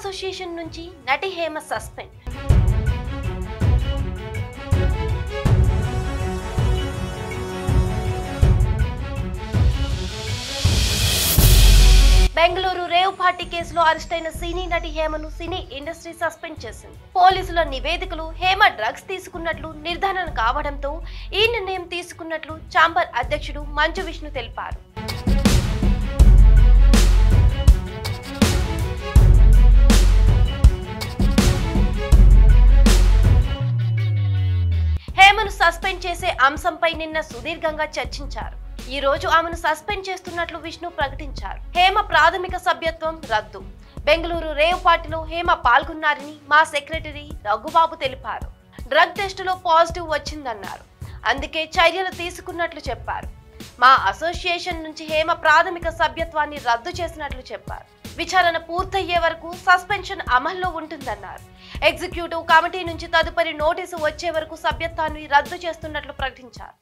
Association నుంచి నటి Hema suspend. Bengaluru rave party కేసులో అరెస్ట్ అయిన సినీ నటి హేమను సినీ ఇండస్ట్రీ సస్పెండ్ చేసింది. పోలీసుల నివేదికలు హేమ డ్రగ్స్ తీసుకున్నట్లు నిర్ధారణ కావడంతో ఈ నిర్ణయం తీసుకున్నట్లు ఛాంబర్ అధ్యక్షుడు మంచు విష్ణు తెలిపారు. హేమను సస్పెండ్ చేసే అంశంపై నిన్న సుదీర్ఘంగా చర్చించారు. ఈ రోజు ఆమెను సస్పెండ్ చేస్తున్నట్లు విష్ణు ప్రకటించారు. హేమ ప్రాథమిక సభ్యత్వం రద్దు. బెంగళూరు రేవ్ పార్టీలో హేమ పాల్గొన్నారని మా సెక్రటరీ రఘుబాబు తెలిపారు. డ్రగ్ టెస్టులో పాజిటివ్ వచ్చిందన్నారు. అందుకే చర్యలు తీసుకున్నట్లు చెప్పారు. మా అసోసియేషన్ నుంచి హేమ ప్రాథమిక సభ్యత్వాన్ని రద్దు చేసినట్లు చెప్పారు. విచారణ పూర్తయ్యే వరకు సస్పెన్షన్ అమల్లో ఉంటుందన్నారు. ఎగ్జిక్యూటివ్ కమిటీ నుంచి తదుపరి నోటీసు వచ్చే వరకు సభ్యత్వాన్ని రద్దు చేస్తున్నట్లు ప్రకటించారు.